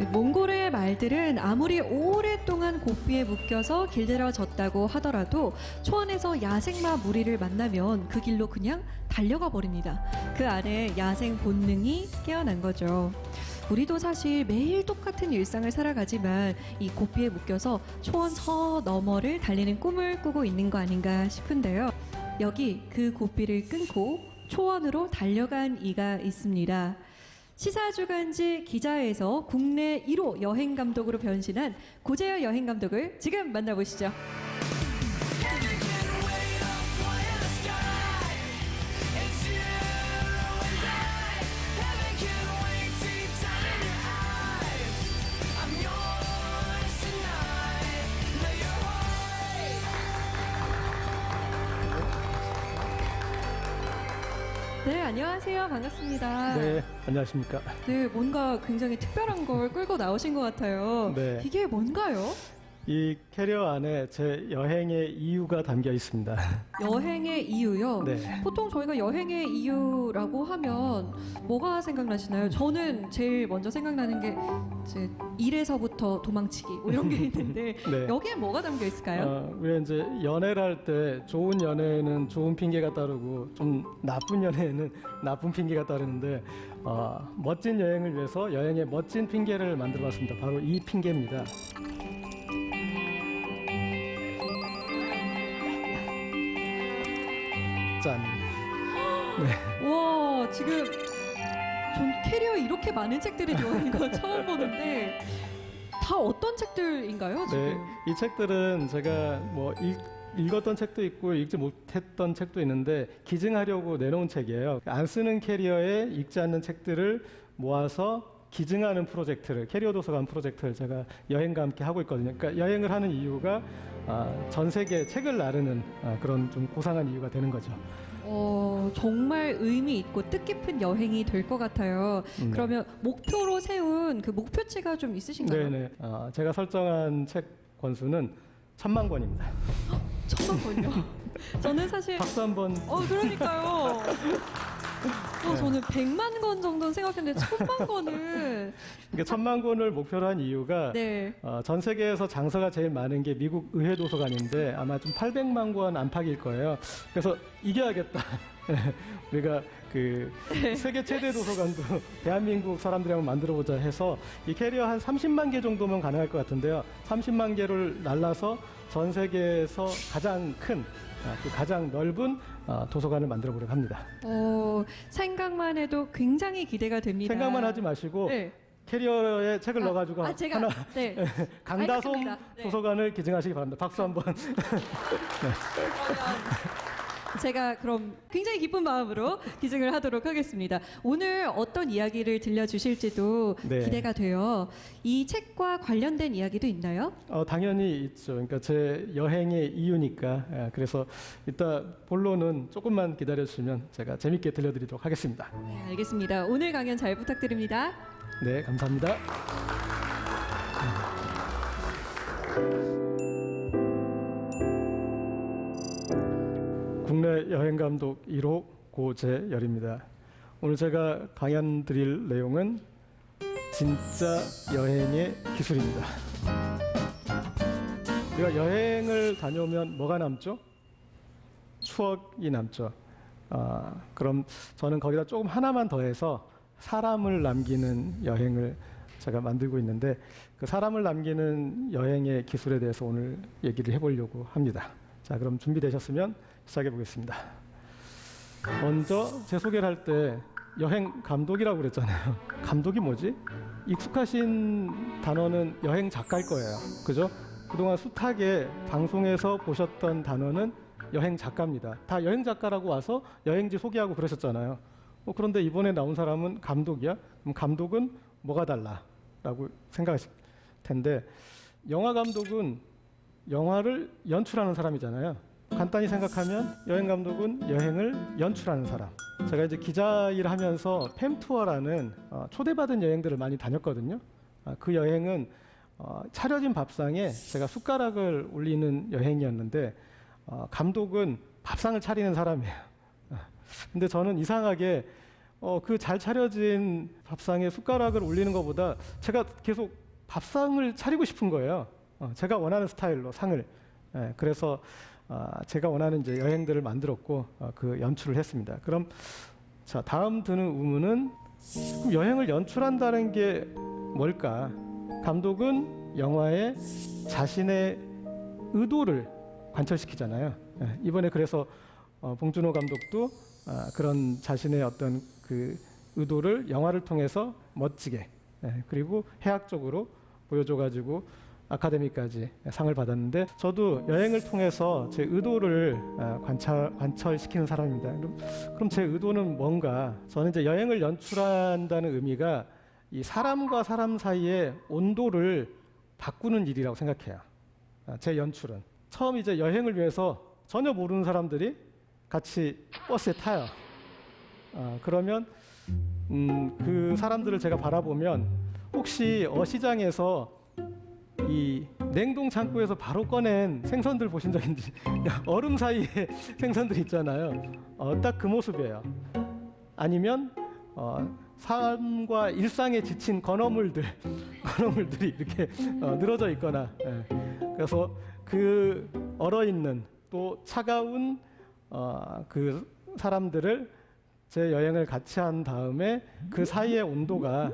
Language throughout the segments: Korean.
몽골의 말들은 아무리 오랫동안 고삐에 묶여서 길들여졌다고 하더라도 초원에서 야생마 무리를 만나면 그 길로 그냥 달려가 버립니다. 그 안에 야생 본능이 깨어난 거죠. 우리도 사실 매일 똑같은 일상을 살아가지만 이 고삐에 묶여서 초원 저 너머를 달리는 꿈을 꾸고 있는 거 아닌가 싶은데요. 여기 그 고삐를 끊고 초원으로 달려간 이가 있습니다. 시사주간지 기자에서 국내 1호 여행감독으로 변신한 고재열 여행감독을 지금 만나보시죠. 네, 안녕하세요. 반갑습니다. 네, 안녕하십니까. 네, 뭔가 굉장히 특별한 걸 끌고 나오신 것 같아요. 네. 이게 뭔가요? 이 캐리어 안에 제 여행의 이유가 담겨 있습니다. 여행의 이유요? 네. 보통 저희가 여행의 이유라고 하면 뭐가 생각나시나요? 저는 제일 먼저 생각나는 게 이제 일에서부터 도망치기 뭐 이런 게 있는데 네. 여기에 뭐가 담겨 있을까요? 우리가 이제 연애를 할 때 좋은 연애에는 좋은 핑계가 따르고 좀 나쁜 연애에는 나쁜 핑계가 따르는데 멋진 여행을 위해서 여행에 멋진 핑계를 만들어봤습니다. 바로 이 핑계입니다. 짠. 네. 와, 지금 전 캐리어에 이렇게 많은 책들이 들어있는 거 처음 보는데 다 어떤 책들인가요, 지금? 네, 이 책들은 제가 뭐 읽었던 책도 있고 읽지 못했던 책도 있는데 기증하려고 내놓은 책이에요. 안 쓰는 캐리어에 읽지 않는 책들을 모아서 기증하는 프로젝트를, 캐리어 도서관 프로젝트를 제가 여행과 함께 하고 있거든요. 그러니까 여행을 하는 이유가 전 세계 책을 나르는 그런 좀 고상한 이유가 되는 거죠. 정말 의미 있고 뜻깊은 여행이 될 것 같아요. 그러면 목표로 세운 그 목표치가 좀 있으신가요? 네네. 제가 설정한 책 권수는 1000만 권입니다. 1000만 권이요? 저는 사실 박수 한번. 그러니까요. 저는 100만 권 정도는 생각했는데 1000만 권을. 그러니까 1000만 권을 목표로 한 이유가 네. 전 세계에서 장서가 제일 많은 게 미국 의회 도서관인데 아마 좀 800만 권 안팎일 거예요. 그래서 이겨야겠다. 우리가 그 세계 최대 도서관도 대한민국 사람들이 한번 만들어보자 해서 이 캐리어 한 30만 개 정도면 가능할 것 같은데요. 30만 개를 날라서 전 세계에서 가장 큰, 가장 넓은 도서관을 만들어 보려고 합니다. 생각만 해도 굉장히 기대가 됩니다. 생각만 하지 마시고 네. 캐리어에 책을 넣어가지고 제가, 하나 네. 강다솜 알겠습니다. 네. 도서관을 기증하시기 바랍니다. 박수 한번. 네. 제가 그럼 굉장히 기쁜 마음으로 기증을 하도록 하겠습니다. 오늘 어떤 이야기를 들려주실지도 네. 기대가 돼요. 이 책과 관련된 이야기도 있나요? 당연히 있죠. 그러니까 제 여행의 이유니까. 그래서 이따 본론은 조금만 기다려주시면 제가 재밌게 들려드리도록 하겠습니다. 네, 알겠습니다. 오늘 강연 잘 부탁드립니다. 네, 감사합니다. 국내 여행감독 1호 고재열입니다. 오늘 제가 강연 드릴 내용은 진짜 여행의 기술입니다. 우리가 여행을 다녀오면 뭐가 남죠? 추억이 남죠. 그럼 저는 거기다 조금 하나만 더해서 사람을 남기는 여행을 제가 만들고 있는데 그 사람을 남기는 여행의 기술에 대해서 오늘 얘기를 해보려고 합니다. 자, 그럼 준비되셨으면 시작해 보겠습니다. 먼저 제 소개를 할 때 여행 감독이라고 그랬잖아요. 감독이 뭐지? 익숙하신 단어는 여행 작가일 거예요. 그죠? 그동안 숱하게 방송에서 보셨던 단어는 여행 작가입니다. 다 여행 작가라고 와서 여행지 소개하고 그러셨잖아요. 그런데 이번에 나온 사람은 감독이야? 그럼 감독은 뭐가 달라? 라고 생각하실 텐데 영화 감독은 영화를 연출하는 사람이잖아요. 간단히 생각하면 여행 감독은 여행을 연출하는 사람. 제가 이제 기자 일을 하면서 팸투어라는 초대받은 여행들을 많이 다녔거든요. 그 여행은 차려진 밥상에 제가 숟가락을 올리는 여행이었는데 감독은 밥상을 차리는 사람이에요. 근데 저는 이상하게 그 잘 차려진 밥상에 숟가락을 올리는 것보다 제가 계속 밥상을 차리고 싶은 거예요. 제가 원하는 스타일로 상을. 예, 그래서 제가 원하는 이제 여행들을 만들었고 그 연출을 했습니다. 그럼 자, 다음 드는 의문은 그럼 여행을 연출한다는 게 뭘까? 감독은 영화에 자신의 의도를 관철시키잖아요. 예, 이번에 그래서 봉준호 감독도 그런 자신의 어떤 그 의도를 영화를 통해서 멋지게 그리고 해학적으로 보여줘가지고 아카데미까지 상을 받았는데 저도 여행을 통해서 제 의도를 관철시키는 사람입니다. 그럼 제 의도는 뭔가? 저는 이제 여행을 연출한다는 의미가 이 사람과 사람 사이의 온도를 바꾸는 일이라고 생각해요. 제 연출은 처음 이제 여행을 위해서 전혀 모르는 사람들이 같이 버스에 타요. 그러면 그 사람들을 제가 바라보면 혹시 어시장에서 이 냉동 창고에서 바로 꺼낸 생선들 보신 적 있는지 얼음 사이에 생선들 있잖아요. 딱 그 모습이에요. 아니면 삶과 일상에 지친 건어물들이 이렇게 늘어져 있거나 그래서 그 얼어있는 또 차가운 그 사람들을 제 여행을 같이 한 다음에 그 사이의 온도가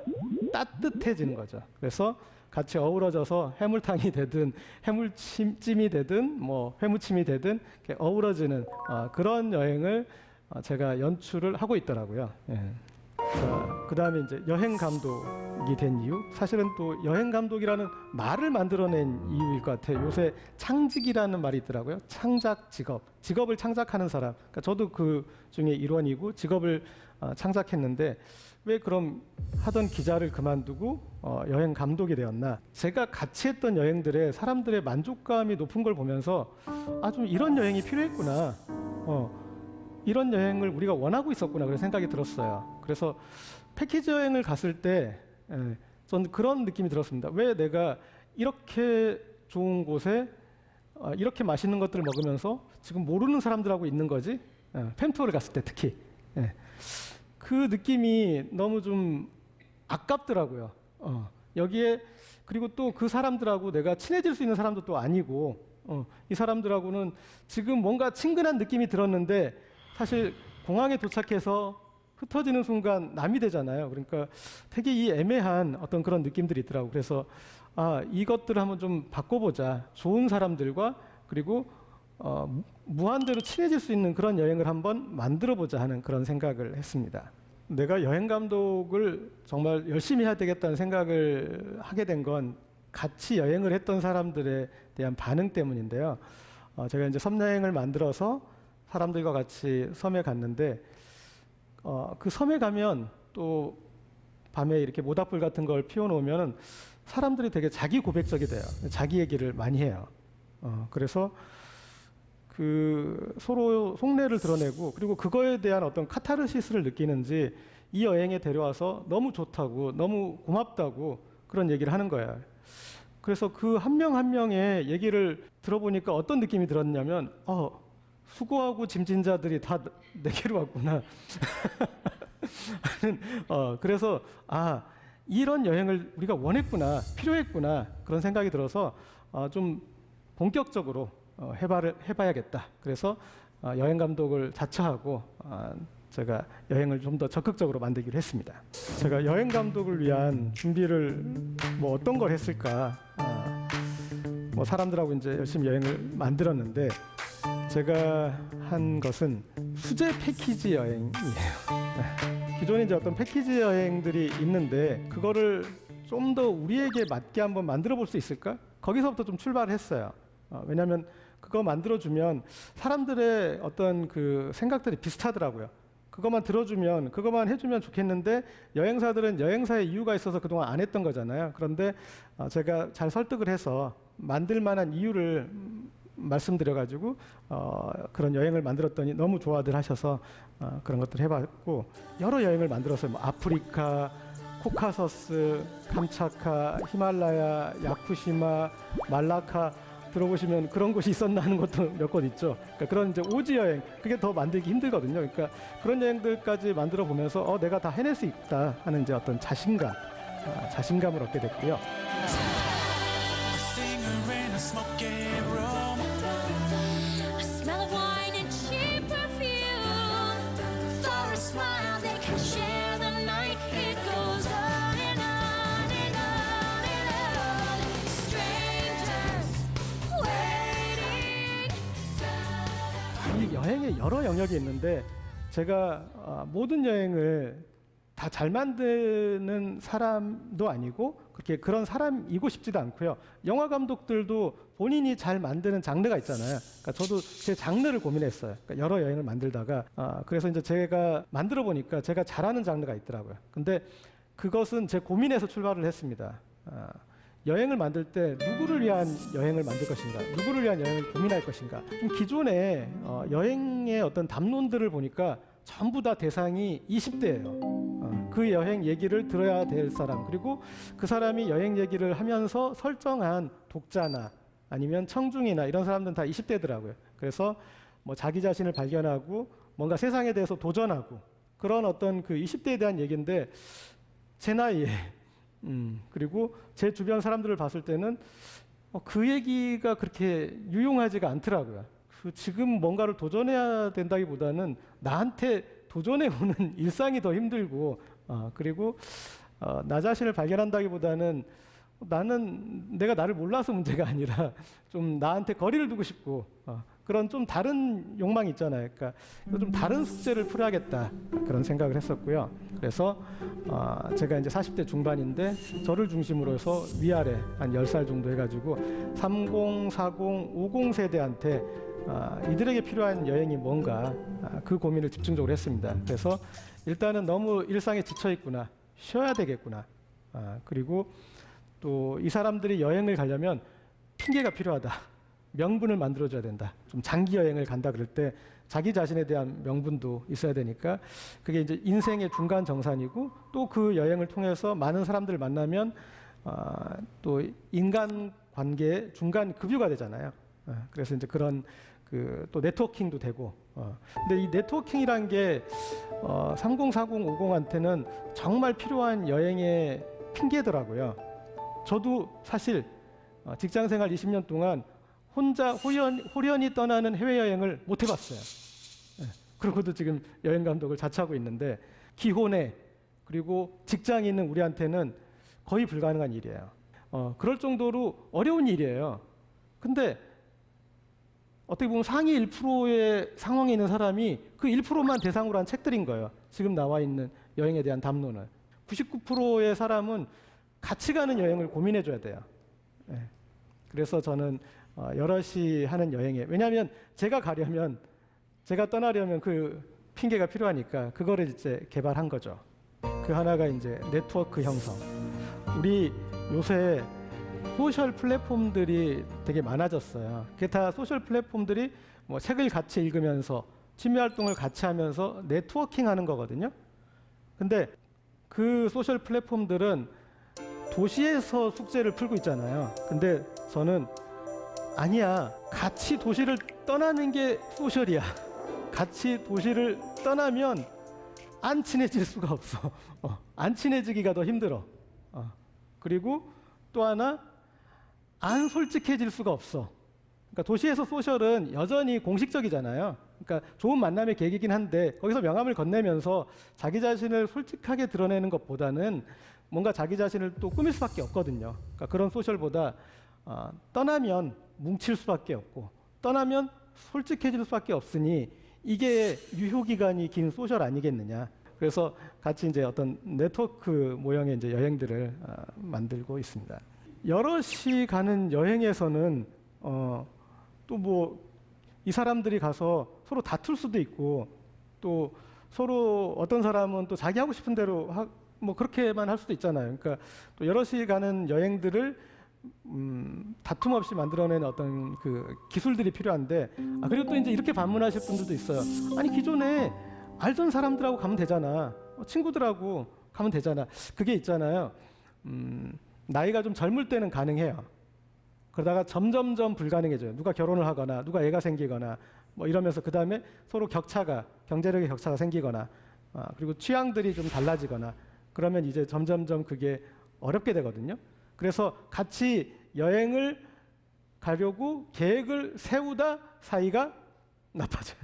따뜻해지는 거죠. 그래서 같이 어우러져서 해물탕이 되든 해물찜이 되든 뭐 회무침이 되든 이렇게 어우러지는 그런 여행을 제가 연출을 하고 있더라고요. 예. 자, 그다음에 이제 여행 감독이 된 이유, 사실은 또 여행 감독이라는 말을 만들어낸 이유일 것 같아요. 요새 창직이라는 말이 있더라고요. 창작 직업을 창작하는 사람. 그러니까 저도 그 중에 일원이고 직업을 창작했는데 왜 그럼 하던 기자를 그만두고 여행 감독이 되었나? 제가 같이 했던 여행들에 사람들의 만족감이 높은 걸 보면서 좀 이런 여행이 필요했구나. 이런 여행을 우리가 원하고 있었구나 그런 생각이 들었어요. 그래서 패키지 여행을 갔을 때 저는 그런 느낌이 들었습니다. 왜 내가 이렇게 좋은 곳에 이렇게 맛있는 것들을 먹으면서 지금 모르는 사람들하고 있는 거지? 펜투어를 갔을 때 특히 그 느낌이 너무 좀 아깝더라고요. 여기에 그리고 또 그 사람들하고 내가 친해질 수 있는 사람도 또 아니고 이 사람들하고는 지금 뭔가 친근한 느낌이 들었는데 사실 공항에 도착해서 흩어지는 순간 남이 되잖아요. 그러니까 되게 이 애매한 어떤 그런 느낌들이 있더라고요. 그래서 이것들을 한번 좀 바꿔보자. 좋은 사람들과 그리고 무한대로 친해질 수 있는 그런 여행을 한번 만들어보자 하는 그런 생각을 했습니다. 내가 여행 감독을 정말 열심히 해야 되겠다는 생각을 하게 된 건 같이 여행을 했던 사람들에 대한 반응 때문인데요. 제가 이제 섬여행을 만들어서 사람들과 같이 섬에 갔는데 그 섬에 가면 또 밤에 이렇게 모닥불 같은 걸 피워놓으면 사람들이 되게 자기 고백적이 돼요. 자기 얘기를 많이 해요. 그래서 그 서로 속내를 드러내고 그리고 그거에 대한 어떤 카타르시스를 느끼는지 이 여행에 데려와서 너무 좋다고 너무 고맙다고 그런 얘기를 하는 거예요. 그래서 그 한 명 한 명의 얘기를 들어보니까 어떤 느낌이 들었냐면 수고하고 짐진 자들이 다 내게로 왔구나. 그래서 이런 여행을 우리가 원했구나, 필요했구나 그런 생각이 들어서 좀 본격적으로 해봐야겠다. 그래서 여행 감독을 자처하고 제가 여행을 좀 더 적극적으로 만들기로 했습니다. 제가 여행 감독을 위한 준비를 뭐 어떤 걸 했을까? 뭐 사람들하고 이제 열심히 여행을 만들었는데 제가 한 것은 수제 패키지 여행이에요. 기존에 이제 어떤 패키지 여행들이 있는데 그거를 좀 더 우리에게 맞게 한번 만들어 볼 수 있을까? 거기서부터 좀 출발을 했어요. 왜냐하면 그거 만들어주면 사람들의 어떤 그 생각들이 비슷하더라고요. 그것만 들어주면, 그것만 해주면 좋겠는데 여행사들은 여행사의 이유가 있어서 그동안 안 했던 거잖아요. 그런데 제가 잘 설득을 해서 만들 만한 이유를 말씀드려가지고 그런 여행을 만들었더니 너무 좋아들 하셔서 그런 것들 해봤고 여러 여행을 만들었어요. 뭐 아프리카, 코카서스, 캄차카, 히말라야, 야쿠시마, 말라카 들어보시면 그런 곳이 있었나 하는 것도 몇 곳 있죠. 그러니까 그런 이제 오지 여행, 그게 더 만들기 힘들거든요. 그러니까 그런 여행들까지 만들어 보면서 내가 다 해낼 수 있다 하는 이제 어떤 자신감을 얻게 됐고요. A smell of wine and cheap perfume. For a smile they can share the night. It goes on and on and on and on. Strangers waiting. 이 여행에 여러 영역이 있는데 제가 모든 여행을 다 잘 만드는 사람도 아니고 그렇게 그런 사람이고 싶지도 않고요. 영화 감독들도 본인이 잘 만드는 장르가 있잖아요. 그러니까 저도 제 장르를 고민했어요. 그러니까 여러 여행을 만들다가 그래서 이제 제가 만들어 보니까 제가 잘하는 장르가 있더라고요. 근데 그것은 제 고민에서 출발을 했습니다. 여행을 만들 때 누구를 위한 여행을 만들 것인가, 누구를 위한 여행을 고민할 것인가. 좀 기존의 여행의 어떤 담론들을 보니까 전부 다 대상이 20대예요. 그 여행 얘기를 들어야 될 사람, 그리고 그 사람이 여행 얘기를 하면서 설정한 독자나 아니면 청중이나 이런 사람들은 다 20대더라고요. 그래서 뭐 자기 자신을 발견하고 뭔가 세상에 대해서 도전하고 그런 어떤 그 20대에 대한 얘기인데 제 나이에 그리고 제 주변 사람들을 봤을 때는 그 얘기가 그렇게 유용하지가 않더라고요. 지금 뭔가를 도전해야 된다기보다는 나한테 도전해 오는 일상이 더 힘들고 그리고 나 자신을 발견한다기보다는 나는 내가 나를 몰라서 문제가 아니라 좀 나한테 거리를 두고 싶고 그런 좀 다른 욕망이 있잖아요. 그러니까 좀 다른 숙제를 풀어야겠다 그런 생각을 했었고요. 그래서 제가 이제 40대 중반인데 저를 중심으로 해서 위아래 한 10살 정도 해가지고 30, 40, 50 세대한테 이들에게 필요한 여행이 뭔가 그 고민을 집중적으로 했습니다. 그래서 일단은 너무 일상에 지쳐 있구나, 쉬어야 되겠구나. 그리고 또 이 사람들이 여행을 가려면 핑계가 필요하다. 명분을 만들어줘야 된다. 좀 장기 여행을 간다 그럴 때 자기 자신에 대한 명분도 있어야 되니까 그게 이제 인생의 중간 정산이고 또 그 여행을 통해서 많은 사람들을 만나면 또 인간 관계의 중간 급유가 되잖아요. 그래서 이제 그런 그 또 네트워킹도 되고. 근데 이 네트워킹이란 게 30, 40, 50한테는 정말 필요한 여행의 핑계더라고요. 저도 사실 직장생활 20년 동안 혼자 홀연히 떠나는 해외여행을 못 해봤어요. 그러고도 지금 여행감독을 자처하고 있는데 기혼에 그리고 직장에 있는 우리한테는 거의 불가능한 일이에요. 그럴 정도로 어려운 일이에요. 근데 어떻게 보면 상위 1%의 상황에 있는 사람이 그 1%만 대상으로 한 책들인 거예요. 지금 나와 있는 여행에 대한 담론은. 99%의 사람은 같이 가는 여행을 고민해줘야 돼요. 그래서 저는 여럿이 하는 여행에, 왜냐하면 제가 떠나려면 그 핑계가 필요하니까 그거를 이제 개발한 거죠. 그 하나가 이제 네트워크 형성. 우리 요새 소셜 플랫폼들이 되게 많아졌어요. 그게 다 소셜 플랫폼들이 뭐 책을 같이 읽으면서 취미 활동을 같이 하면서 네트워킹 하는 거거든요. 근데 그 소셜 플랫폼들은 도시에서 숙제를 풀고 있잖아요. 근데 저는 아니야. 같이 도시를 떠나는 게 소셜이야. 같이 도시를 떠나면 안 친해질 수가 없어. 안 친해지기가 더 힘들어. 그리고 또 하나 안 솔직해질 수가 없어. 그러니까 도시에서 소셜은 여전히 공식적이잖아요. 그러니까 좋은 만남의 계기긴 한데 거기서 명함을 건네면서 자기 자신을 솔직하게 드러내는 것보다는 뭔가 자기 자신을 또 꾸밀 수밖에 없거든요. 그러니까 그런 소셜보다 떠나면 뭉칠 수밖에 없고 떠나면 솔직해질 수밖에 없으니 이게 유효기간이 긴 소셜 아니겠느냐. 그래서 같이 이제 어떤 네트워크 모형의 이제 여행들을 만들고 있습니다. 여럿이 가는 여행에서는 또 뭐 이 사람들이 가서 서로 다툴 수도 있고 또 서로 어떤 사람은 또 자기 하고 싶은 대로 뭐 그렇게만 할 수도 있잖아요. 그러니까 또 여럿이 가는 여행들을 다툼 없이 만들어내는 어떤 그 기술들이 필요한데 그리고 또 이제 이렇게 반문하실 분들도 있어요. 아니 기존에 알던 사람들하고 가면 되잖아. 친구들하고 가면 되잖아. 그게 있잖아요. 나이가 좀 젊을 때는 가능해요. 그러다가 점점점 불가능해져요. 누가 결혼을 하거나 누가 애가 생기거나 뭐 이러면서 그 다음에 서로 경제력의 격차가 생기거나 그리고 취향들이 좀 달라지거나 그러면 이제 점점점 그게 어렵게 되거든요. 그래서 같이 여행을 가려고 계획을 세우다 사이가 나빠져요.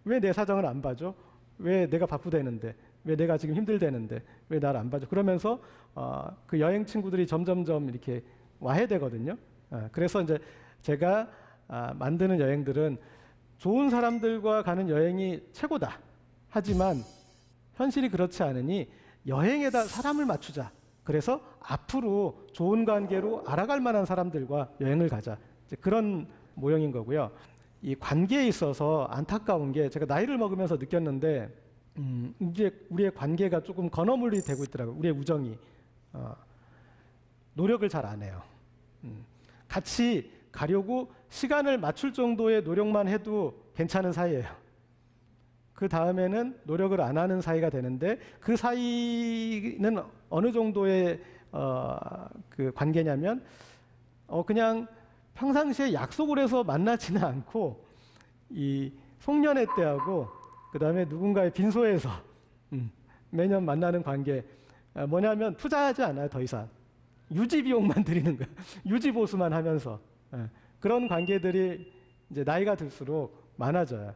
왜 내 사정을 안 봐줘? 왜 내가 바쁘다는데? 왜 내가 지금 힘들다는데? 왜 나를 안 봐줘? 그러면서 그 여행 친구들이 점점점 이렇게 와해되거든요. 그래서 이제 제가 만드는 여행들은 좋은 사람들과 가는 여행이 최고다. 하지만 현실이 그렇지 않으니 여행에다 사람을 맞추자. 그래서 앞으로 좋은 관계로 알아갈 만한 사람들과 여행을 가자. 이제 그런 모형인 거고요. 이 관계에 있어서 안타까운 게 제가 나이를 먹으면서 느꼈는데 이제 우리의 관계가 조금 건어물이 되고 있더라고요. 우리의 우정이 노력을 잘 안 해요. 같이 가려고 시간을 맞출 정도의 노력만 해도 괜찮은 사이예요. 그 다음에는 노력을 안 하는 사이가 되는데 그 사이는 어느 정도의 그 관계냐면 그냥 평상시에 약속을 해서 만나지는 않고 이 송년회 때하고 그 다음에 누군가의 빈소에서 매년 만나는 관계 뭐냐면 투자하지 않아요. 더 이상 유지 비용만 드리는 거예요. 유지 보수만 하면서 그런 관계들이 이제 나이가 들수록 많아져요.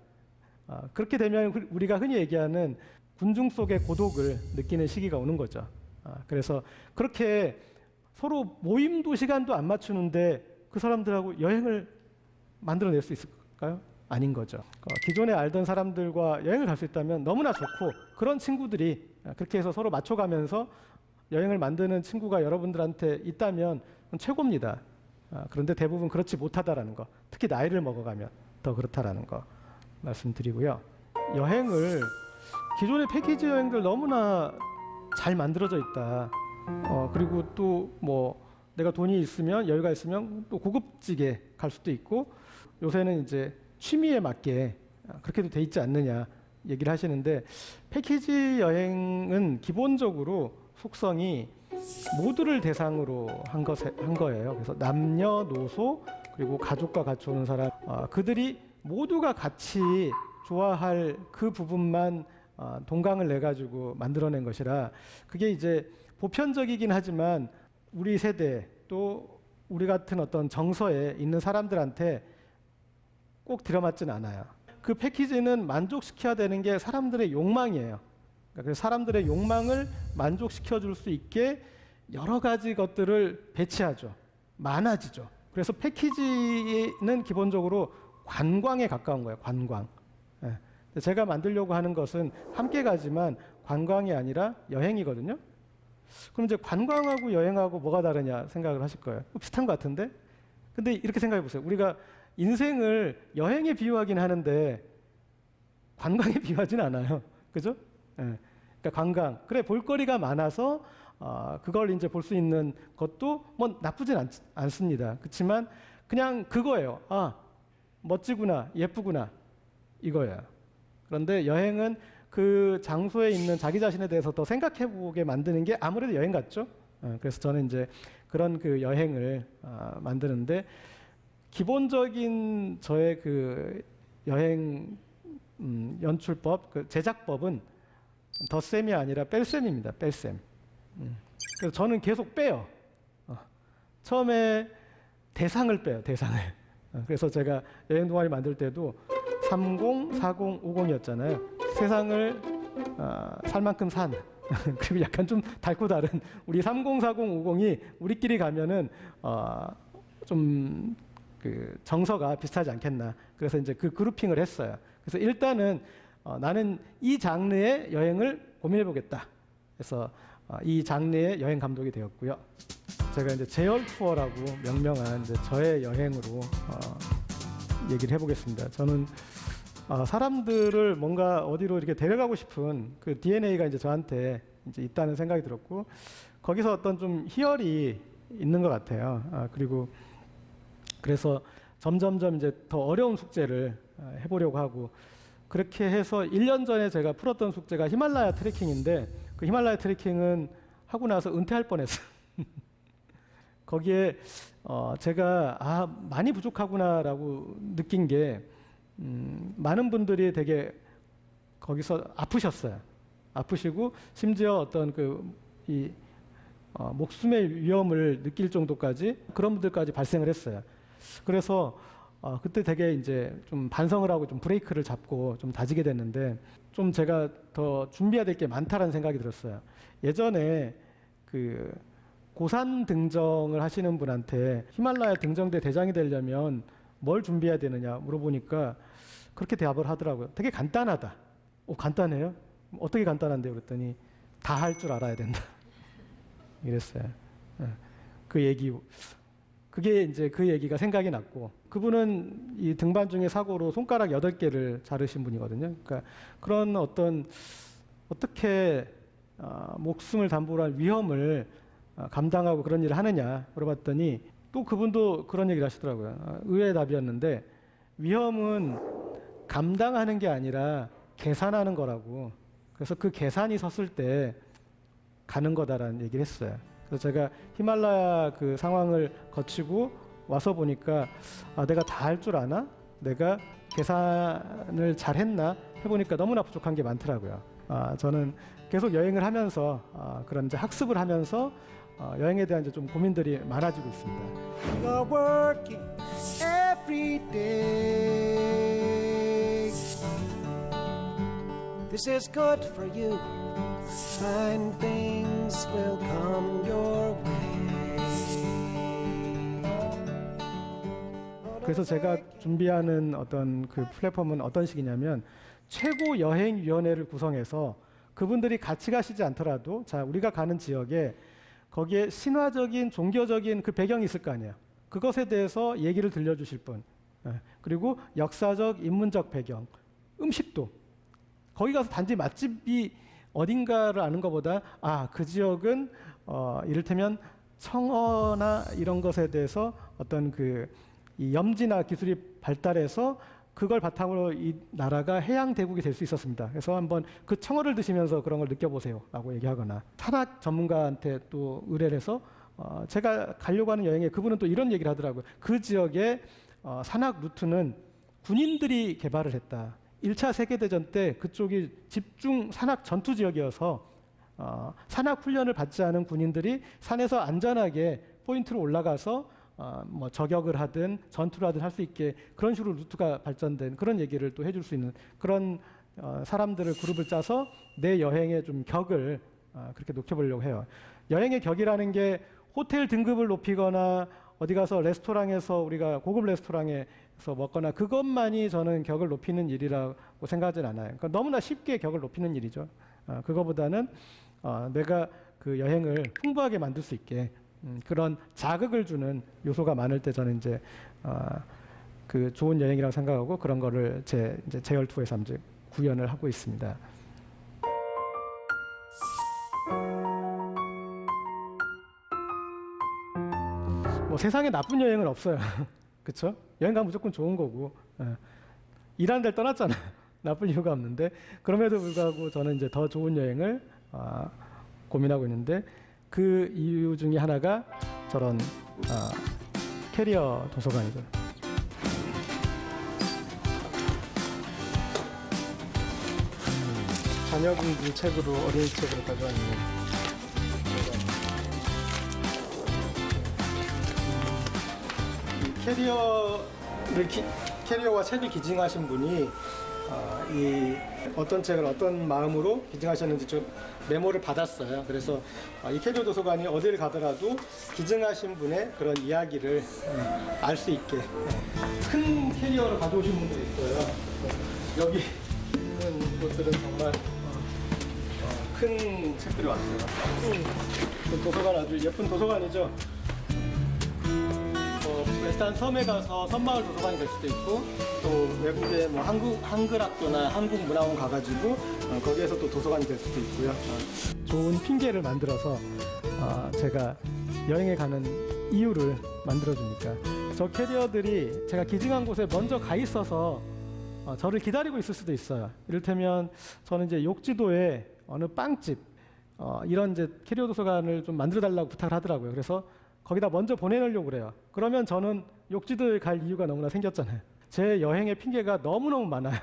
그렇게 되면 우리가 흔히 얘기하는 군중 속의 고독을 느끼는 시기가 오는 거죠. 그래서 그렇게 서로 모임도 시간도 안 맞추는데 그 사람들하고 여행을 만들어낼 수 있을까요? 아닌 거죠. 기존에 알던 사람들과 여행을 갈 수 있다면 너무나 좋고 그런 친구들이 그렇게 해서 서로 맞춰가면서 여행을 만드는 친구가 여러분들한테 있다면 그건 최고입니다. 그런데 대부분 그렇지 못하다라는 거, 특히 나이를 먹어가면 더 그렇다라는 거 말씀드리고요. 여행을 기존의 패키지 여행들 너무나 잘 만들어져 있다. 그리고 또 뭐 내가 돈이 있으면 여유가 있으면 또 고급지게 갈 수도 있고 요새는 이제 취미에 맞게 그렇게도 돼 있지 않느냐 얘기를 하시는데 패키지 여행은 기본적으로 속성이 모두를 대상으로 한 거예요. 그래서 남녀노소 그리고 가족과 같이 오는 사람 그들이 모두가 같이 좋아할 그 부분만 동강을 내 가지고 만들어낸 것이라 그게 이제 보편적이긴 하지만 우리 세대 또 우리 같은 어떤 정서에 있는 사람들한테 꼭 들어맞진 않아요. 그 패키지는 만족시켜야 되는 게 사람들의 욕망이에요. 그래서 사람들의 욕망을 만족시켜 줄 수 있게 여러 가지 것들을 배치하죠. 많아지죠. 그래서 패키지는 기본적으로 관광에 가까운 거예요. 관광. 제가 만들려고 하는 것은 함께 가지만 관광이 아니라 여행이거든요. 그럼 이제 관광하고 여행하고 뭐가 다르냐 생각을 하실 거예요. 비슷한 것 같은데? 근데 이렇게 생각해 보세요. 우리가 인생을 여행에 비유하긴 하는데 관광에 비유하진 않아요. 그죠? 그러니까 관광. 그래, 볼거리가 많아서 그걸 이제 볼 수 있는 것도 뭐 나쁘진 않습니다. 그렇지만 그냥 그거예요. 멋지구나, 예쁘구나, 이거예요. 그런데 여행은 그 장소에 있는 자기 자신에 대해서 더 생각해보게 만드는 게 아무래도 여행 같죠. 그래서 저는 이제 그런 그 여행을 만드는데 기본적인 저의 그 여행 연출법, 그 제작법은 덧셈이 아니라 뺄셈입니다. 뺄셈. 그래서 저는 계속 빼요. 처음에 대상을 빼요. 대상을. 그래서 제가 여행 동아리 만들 때도 30, 40, 50이었잖아요. 세상을 살 만큼 산. 그리고 약간 좀 달고 다른 우리 30, 40, 50이 우리끼리 가면은 좀 그 정서가 비슷하지 않겠나. 그래서 이제 그 그룹핑을 했어요. 그래서 일단은 나는 이 장르의 여행을 고민해 보겠다. 그래서 이 장르의 여행 감독이 되었고요. 제가 이제 제열 투어라고 명명한 이제 저의 여행으로 얘기를 해보겠습니다. 저는 사람들을 뭔가 어디로 이렇게 데려가고 싶은 그 DNA가 이제 저한테 이제 있다는 생각이 들었고 거기서 어떤 좀 희열이 있는 것 같아요. 그리고 그래서 점점점 이제 더 어려운 숙제를 해보려고 하고 그렇게 해서 1년 전에 제가 풀었던 숙제가 히말라야 트레킹인데 그 히말라야 트레킹은 하고 나서 은퇴할 뻔했어요. 거기에 제가 많이 부족하구나라고 느낀 게 많은 분들이 되게 거기서 아프셨어요. 아프시고 심지어 어떤 목숨의 위험을 느낄 정도까지 그런 분들까지 발생을 했어요. 그래서 그때 되게 이제 좀 반성을 하고 좀 브레이크를 잡고 좀 다지게 됐는데 좀 제가 더 준비해야 될 게 많다라는 생각이 들었어요. 예전에 그 고산 등정을 하시는 분한테 히말라야 등정대 대장이 되려면 뭘 준비해야 되느냐 물어보니까 그렇게 대답을 하더라고요. 되게 간단하다. 간단해요? 어떻게 간단한데요? 그랬더니 다 할 줄 알아야 된다. 이랬어요. 그게 이제 그 얘기가 생각이 났고, 그분은 이 등반 중에 사고로 손가락 8개를 자르신 분이거든요. 그러니까 그런 어떻게 목숨을 담보로 한 위험을 감당하고 그런 일을 하느냐 물어봤더니 또 그분도 그런 얘기를 하시더라고요. 의외의 답이었는데 위험은 감당하는 게 아니라 계산하는 거라고. 그래서 그 계산이 섰을 때 가는 거다라는 얘기를 했어요. 그래서 제가 히말라야 그 상황을 거치고 와서 보니까 내가 다 할 줄 아나? 내가 계산을 잘 했나? 해보니까 너무나 부족한 게 많더라고요. 저는 계속 여행을 하면서 그런 이제 학습을 하면서 여행에 대한 이제 좀 고민들이 많아지고 있습니다. You're working every day. This is good for you. Fine things will come your way. 그래서 제가 준비하는 어떤 그 플랫폼은 어떤 식이냐면 최고 여행위원회를 구성해서 그분들이 같이 가시지 않더라도 자 우리가 가는 지역에 거기에 신화적인 종교적인 그 배경이 있을 거 아니에요. 그것에 대해서 얘기를 들려주실 분, 그리고 역사적 인문적 배경, 음식도 거기 가서 단지 맛집이 어딘가를 아는 것보다 그 지역은 이를테면 청어나 이런 것에 대해서 어떤 이 염지나 기술이 발달해서 그걸 바탕으로 이 나라가 해양 대국이 될 수 있었습니다. 그래서 한번 그 청어를 드시면서 그런 걸 느껴보세요라고 얘기하거나 산악 전문가한테 또 의뢰를 해서 제가 가려고 하는 여행에 그분은 또 이런 얘기를 하더라고요. 그 지역의 산악 루트는 군인들이 개발을 했다. 1차 세계대전 때 그쪽이 집중 산악 전투 지역이어서 산악 훈련을 받지 않은 군인들이 산에서 안전하게 포인트로 올라가서 뭐 저격을 하든 전투를 하든 할 수 있게 그런 식으로 루트가 발전된 그런 얘기를 또 해줄 수 있는 그런 사람들을 그룹을 짜서 내 여행의 좀 격을 그렇게 높여보려고 해요. 여행의 격이라는 게 호텔 등급을 높이거나 어디 가서 레스토랑에서 우리가 고급 레스토랑에서 먹거나 그것만이 저는 격을 높이는 일이라고 생각하진 않아요. 그러니까 너무나 쉽게 격을 높이는 일이죠. 그거보다는 내가 그 여행을 풍부하게 만들 수 있게 그런 자극을 주는 요소가 많을 때 저는 이제 그 좋은 여행이라고 생각하고 그런 거를 제 제열2에서 이제 구현을 하고 있습니다. 뭐 세상에 나쁜 여행은 없어요. 그렇죠? 여행 가면 무조건 좋은 거고 일하는 데를 떠났잖아요. 나쁠 이유가 없는데 그럼에도 불구하고 저는 이제 더 좋은 여행을 고민하고 있는데 그 이유 중에 하나가 저런 캐리어 도서관이죠. 자녀분들 책으로 어린이 책으로 가져왔는 캐리어와 책을 기증하신 분이 이 어떤 책을 어떤 마음으로 기증하셨는지 좀 메모를 받았어요. 그래서 이 캐리어 도서관이 어디를 가더라도 기증하신 분의 그런 이야기를 알 수 있게 큰 캐리어를 가져오신 분들이 있어요. 여기 있는 곳들은 정말 큰 책들이 왔어요. 그 도서관 아주 예쁜 도서관이죠. 일단 섬에 가서 섬마을 도서관이 될 수도 있고 또 외국에 뭐 한글학교나 한국문화원 가가지고 거기에서 또 도서관이 될 수도 있고요. 좋은 핑계를 만들어서 제가 여행에 가는 이유를 만들어주니까 저 캐리어들이 제가 기증한 곳에 먼저 가 있어서 저를 기다리고 있을 수도 있어요. 이를테면 저는 이제 욕지도에 어느 빵집 이런 이제 캐리어 도서관을 좀 만들어 달라고 부탁을 하더라고요. 그래서 거기다 먼저 보내놓으려고 그래요. 그러면 저는 욕지도에 갈 이유가 너무나 생겼잖아요. 제 여행의 핑계가 너무너무 많아요.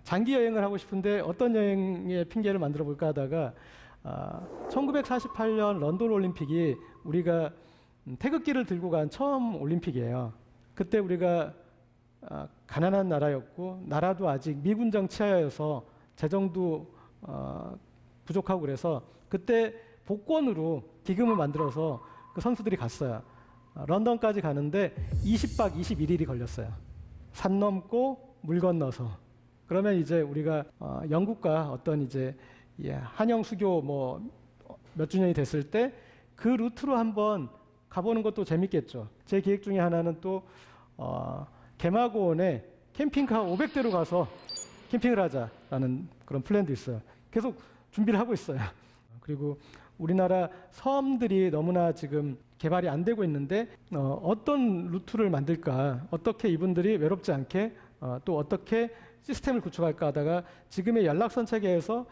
장기 여행을 하고 싶은데 어떤 여행의 핑계를 만들어 볼까 하다가 1948년 런던 올림픽이 우리가 태극기를 들고 간 처음 올림픽이에요. 그때 우리가 가난한 나라였고 나라도 아직 미군정 치하여서 재정도 부족하고 그래서 그때 복권으로 기금을 만들어서 그 선수들이 갔어요. 런던까지 가는데 20박 21일이 걸렸어요. 산 넘고 물 건너서. 그러면 이제 우리가 영국과 어떤 이제 한영 수교 뭐 몇 주년이 됐을 때 그 루트로 한번 가보는 것도 재밌겠죠. 제 계획 중에 하나는 또 개마고원에 캠핑카 500대로 가서 캠핑을 하자라는 그런 플랜도 있어요. 계속 준비를 하고 있어요. 그리고 우리나라 섬들이 너무나 지금 개발이 안 되고 있는데 어떤 루트를 만들까, 어떻게 이분들이 외롭지 않게 또 어떻게 시스템을 구축할까 하다가 지금의 연락선 체계에서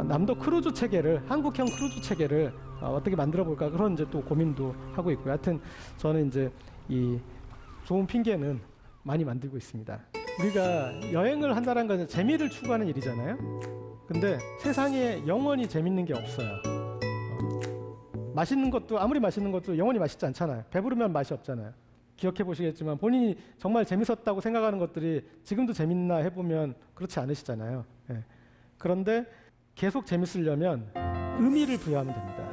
남도 크루즈 체계를, 한국형 크루즈 체계를 어떻게 만들어 볼까, 그런 이제 또 고민도 하고 있고요. 하여튼 저는 이제 이 좋은 핑계는 많이 만들고 있습니다. 우리가 여행을 한다는 것은 재미를 추구하는 일이잖아요. 근데 세상에 영원히 재밌는 게 없어요. 맛있는 것도, 아무리 맛있는 것도 영원히 맛있지 않잖아요. 배부르면 맛이 없잖아요. 기억해 보시겠지만 본인이 정말 재밌었다고 생각하는 것들이 지금도 재밌나 해보면 그렇지 않으시잖아요. 예. 그런데 계속 재밌으려면 의미를 부여하면 됩니다.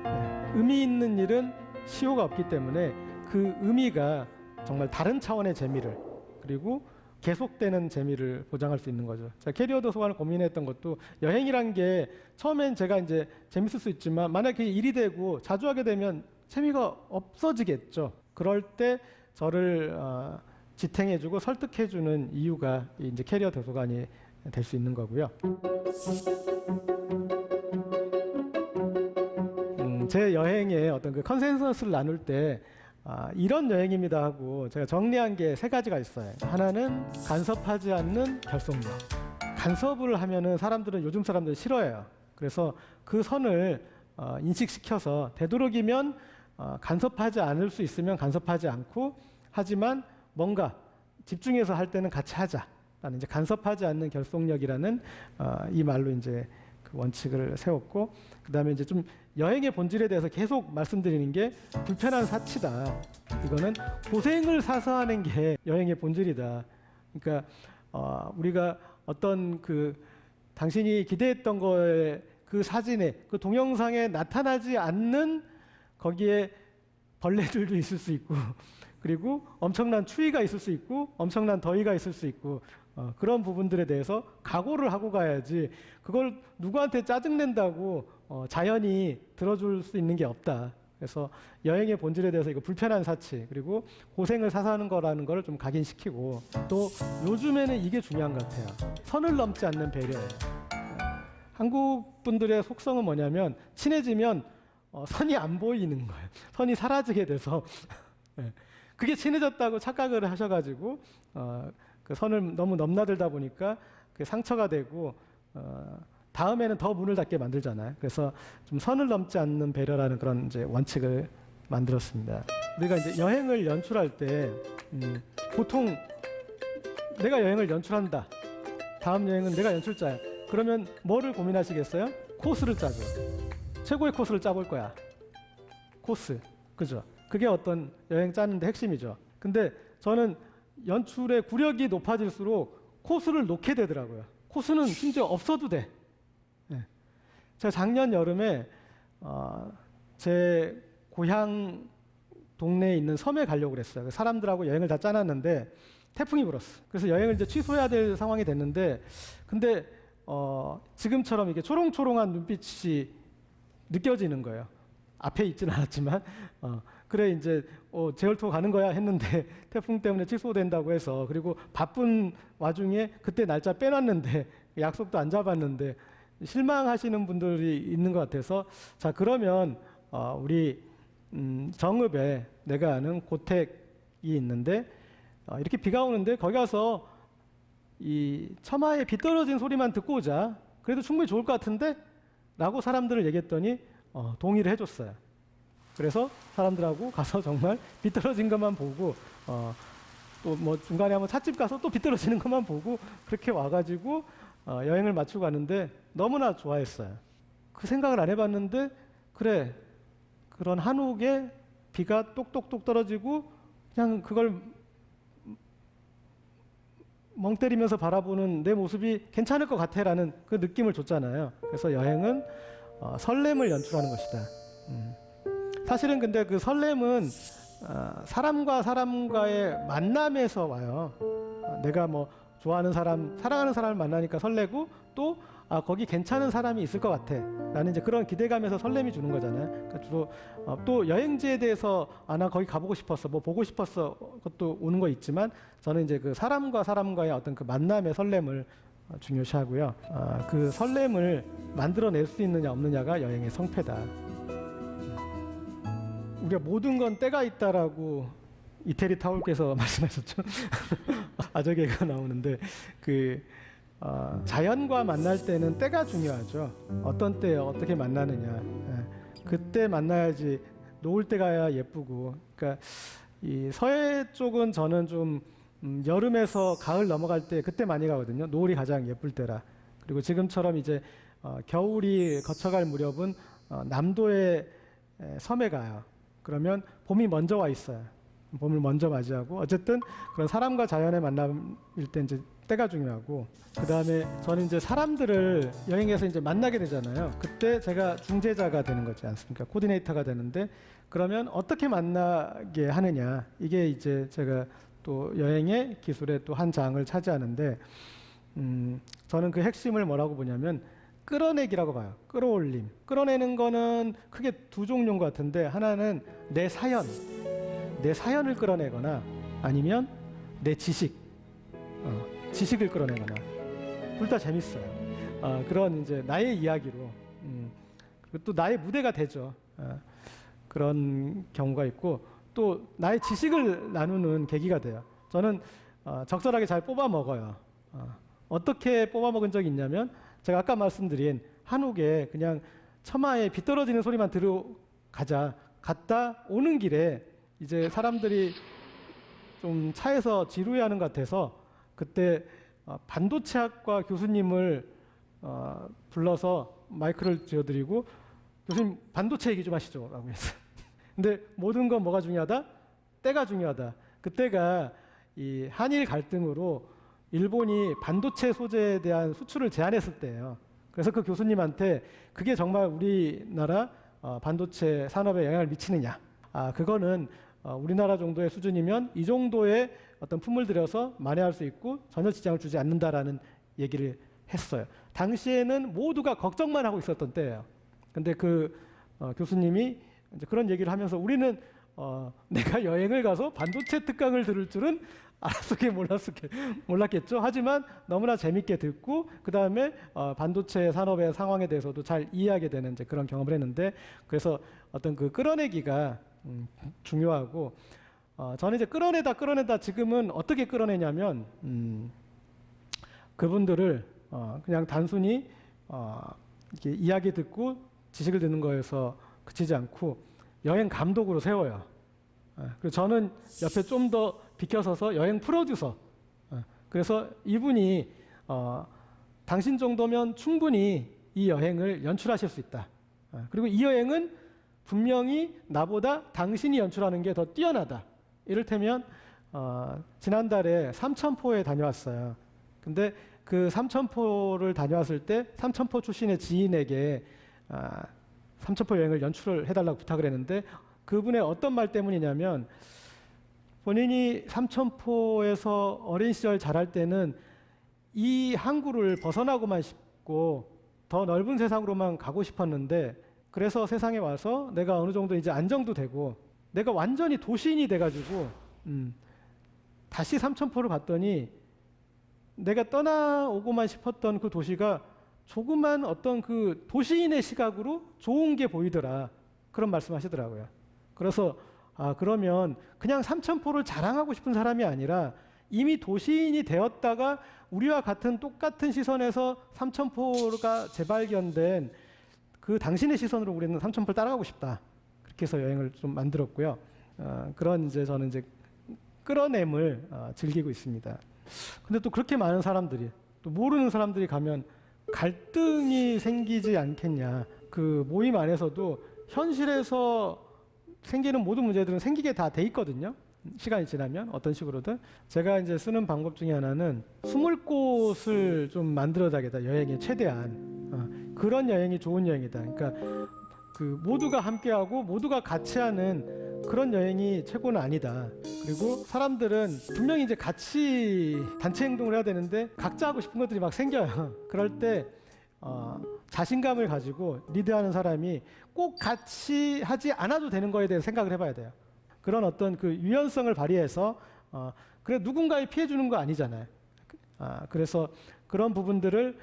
예. 의미 있는 일은 시효가 없기 때문에 그 의미가 정말 다른 차원의 재미를, 그리고 계속되는 재미를 보장할 수 있는 거죠. 자, 캐리어 도서관을 고민했던 것도 여행이란 게 처음엔 제가 이제 재밌을 수 있지만 만약에 일이 되고 자주 하게 되면 재미가 없어지겠죠. 그럴 때 저를 지탱해주고 설득해주는 이유가 이제 캐리어 도서관이 될 수 있는 거고요. 제 여행의 어떤 그 컨센서스를 나눌 때 이런 여행입니다 하고 제가 정리한 게 3가지가 있어요. 하나는 간섭하지 않는 결속력. 간섭을 하면은 사람들은, 요즘 사람들은 싫어해요. 그래서 그 선을 인식시켜서 되도록이면 간섭하지 않을 수 있으면 간섭하지 않고, 하지만 뭔가 집중해서 할 때는 같이 하자라는 이제 간섭하지 않는 결속력이라는 이 말로 이제 그 원칙을 세웠고, 그다음에 이제 좀 여행의 본질에 대해서 계속 말씀드리는 게 불편한 사치다. 이거는 고생을 사서 하는 게 여행의 본질이다. 그러니까 우리가 어떤 그 당신이 기대했던 거에 그 사진에, 그 동영상에 나타나지 않는 거기에 벌레들도 있을 수 있고 그리고 엄청난 추위가 있을 수 있고 엄청난 더위가 있을 수 있고 그런 부분들에 대해서 각오를 하고 가야지, 그걸 누구한테 짜증낸다고 자연이 들어줄 수 있는 게 없다. 그래서 여행의 본질에 대해서 이거 불편한 사치, 그리고 고생을 사서 하는 거라는 걸 좀 각인시키고, 또 요즘에는 이게 중요한 것 같아요. 선을 넘지 않는 배려예요. 한국 분들의 속성은 뭐냐면 친해지면 선이 안 보이는 거예요. 선이 사라지게 돼서 네. 그게 친해졌다고 착각을 하셔가지고 그 선을 너무 넘나들다 보니까 그게 상처가 되고 다음에는 더 문을 닫게 만들잖아요. 그래서 좀 선을 넘지 않는 배려라는 그런 이제 원칙을 만들었습니다. 우리가 이제 여행을 연출할 때 보통 내가 여행을 연출한다. 다음 여행은 내가 연출자야. 그러면 뭐를 고민하시겠어요? 코스를 짜죠. 최고의 코스를 짜볼 거야. 코스. 그죠? 그게 어떤 여행 짜는데 핵심이죠. 근데 저는 연출의 구력이 높아질수록 코스를 놓게 되더라고요. 코스는 심지어 없어도 돼. 네. 제가 작년 여름에 제 고향 동네에 있는 섬에 가려고 그랬어요. 사람들하고 여행을 다 짜놨는데 태풍이 불었어. 그래서 여행을 이제 취소해야 될 상황이 됐는데, 근데 지금처럼 이게 초롱초롱한 눈빛이 느껴지는 거예요. 앞에 있지는 않았지만 그래 이제 제월투어 가는 거야 했는데 태풍 때문에 취소된다고 해서, 그리고 바쁜 와중에 그때 날짜 빼놨는데 약속도 안 잡았는데 실망하시는 분들이 있는 것 같아서, 자 그러면 우리 정읍에 내가 아는 고택이 있는데 이렇게 비가 오는데 거기 가서 이 처마에 비 떨어진 소리만 듣고 오자. 그래도 충분히 좋을 것 같은데? 라고 사람들을 얘기했더니 동의를 해줬어요. 그래서 사람들하고 가서 정말 비뚤어진 것만 보고 또 뭐 중간에 한번 찻집 가서 또 비뚤어지는 것만 보고 그렇게 와가지고 여행을 마치고 가는데 너무나 좋아했어요. 그 생각을 안 해봤는데 그래 그런 한옥에 비가 똑똑똑 떨어지고 그냥 그걸 멍 때리면서 바라보는 내 모습이 괜찮을 것 같아라는 그 느낌을 줬잖아요. 그래서 여행은 설렘을 연출하는 것이다. 사실은 근데 그 설렘은 사람과 사람과의 만남에서 와요. 내가 뭐 좋아하는 사람, 사랑하는 사람을 만나니까 설레고 또 거기 괜찮은 사람이 있을 것 같아 라는 이제 그런 기대감에서 설렘이 주는 거잖아요. 그러니까 주로 또 여행지에 대해서 나 거기 가보고 싶었어, 뭐 보고 싶었어 그것도 오는 거 있지만 저는 이제 그 사람과 사람과의 어떤 그 만남의 설렘을 중요시하고요. 그 설렘을 만들어낼 수 있느냐 없느냐가 여행의 성패다. 우리가 모든 건 때가 있다라고 이태리 타올께서 말씀하셨죠. 아저개가 나오는데 그 자연과 만날 때는 때가 중요하죠. 어떤 때에 어떻게 만나느냐. 그때 만나야지 노을 때 가야 예쁘고. 그러니까 이 서해 쪽은 저는 좀 여름에서 가을 넘어갈 때 그때 많이 가거든요. 노을이 가장 예쁠 때라. 그리고 지금처럼 이제 겨울이 거쳐갈 무렵은 남도의 섬에 가요. 그러면 봄이 먼저 와 있어요. 봄을 먼저 맞이하고 어쨌든 그런 사람과 자연의 만남일 때 이제 때가 중요하고 그 다음에 저는 이제 사람들을 여행에서 이제 만나게 되잖아요. 그때 제가 중재자가 되는 거지 않습니까? 코디네이터가 되는데 그러면 어떻게 만나게 하느냐 이게 이제 제가 또 여행의 기술의 또 한 장을 차지하는데 저는 그 핵심을 뭐라고 보냐면 끌어내기라고 봐요. 끌어올림. 끌어내는 거는 크게 두 종류인 것 같은데 하나는 내 사연을 끌어내거나 아니면 내 지식을 끌어내거나 둘 다 재밌어요. 그런 이제 나의 이야기로 그리고 또 나의 무대가 되죠. 그런 경우가 있고 또 나의 지식을 나누는 계기가 돼요. 저는 적절하게 잘 뽑아 먹어요. 어떻게 뽑아 먹은 적이 있냐면 제가 아까 말씀드린 한옥에 그냥 처마에 비 떨어지는 소리만 갔다 오는 길에 이제 사람들이 좀 차에서 지루해하는 것 같아서 그때 반도체학과 교수님을 불러서 마이크를 쥐어드리고 교수님 반도체 얘기 좀 하시죠 라고 했어요. 근데 모든 건 뭐가 중요하다? 때가 중요하다. 그때가 이 한일 갈등으로 일본이 반도체 소재에 대한 수출을 제한했을 때예요. 그래서 그 교수님한테 그게 정말 우리나라 반도체 산업에 영향을 미치느냐. 그거는 우리나라 정도의 수준이면 이 정도의 어떤 품을 들여서 만회할 수 있고 전혀 지장을 주지 않는다라는 얘기를 했어요. 당시에는 모두가 걱정만 하고 있었던 때예요. 근데 그 교수님이 이제 그런 얘기를 하면서 우리는 내가 여행을 가서 반도체 특강을 들을 줄은 몰랐겠죠. 하지만 너무나 재밌게 듣고 그 다음에 반도체 산업의 상황에 대해서도 잘 이해하게 되는 이제 그런 경험을 했는데 그래서 어떤 그 끌어내기가 중요하고 저는 이제 끌어내다 지금은 어떻게 끌어내냐면 그분들을 그냥 단순히 이렇게 이야기 듣고 지식을 듣는 거에서 그치지 않고 여행 감독으로 세워요. 그리고 저는 옆에 좀 더 비켜서서 여행 프로듀서. 그래서 이분이 당신 정도면 충분히 이 여행을 연출하실 수 있다. 그리고 이 여행은 분명히 나보다 당신이 연출하는 게 더 뛰어나다. 이를테면 지난달에 삼천포에 다녀왔어요. 근데 그 삼천포를 다녀왔을 때 삼천포 출신의 지인에게 삼천포 여행을 연출을 해달라고 부탁을 했는데 그분의 어떤 말 때문이냐면 본인이 삼천포에서 어린 시절 자랄 때는 이 항구를 벗어나고만 싶고 더 넓은 세상으로만 가고 싶었는데 그래서 세상에 와서 내가 어느 정도 이제 안정도 되고 내가 완전히 도시인이 돼가지고 다시 삼천포를 봤더니 내가 떠나오고만 싶었던 그 도시가 조그만 어떤 그 도시인의 시각으로 좋은 게 보이더라. 그런 말씀하시더라고요. 그래서 그러면 그냥 삼천포를 자랑하고 싶은 사람이 아니라 이미 도시인이 되었다가 우리와 같은 똑같은 시선에서 삼천포가 재발견된 그 당신의 시선으로 우리는 삼천포를 따라가고 싶다. 그렇게 해서 여행을 좀 만들었고요. 그런 이제 저는 이제 끌어냄을 즐기고 있습니다. 근데 또 그렇게 많은 사람들이 또 모르는 사람들이 가면 갈등이 생기지 않겠냐. 그 모임 안에서도 현실에서 생기는 모든 문제들은 생기게 다 돼 있거든요. 시간이 지나면 어떤 식으로든. 제가 이제 쓰는 방법 중에 하나는 숨을 곳을 좀 만들어야겠다. 여행에 최대한 그런 여행이 좋은 여행이다. 그러니까 그 모두가 함께하고 모두가 같이 하는 그런 여행이 최고는 아니다. 그리고 사람들은 분명히 이제 같이 단체 행동을 해야 되는데 각자 하고 싶은 것들이 막 생겨요. 그럴 때 자신감을 가지고 리드하는 사람이 꼭 같이 하지 않아도 되는 거에 대해서 생각을 해봐야 돼요. 그런 어떤 그 유연성을 발휘해서 그래 누군가에 피해 주는 거 아니잖아요. 그래서 그런 부분들을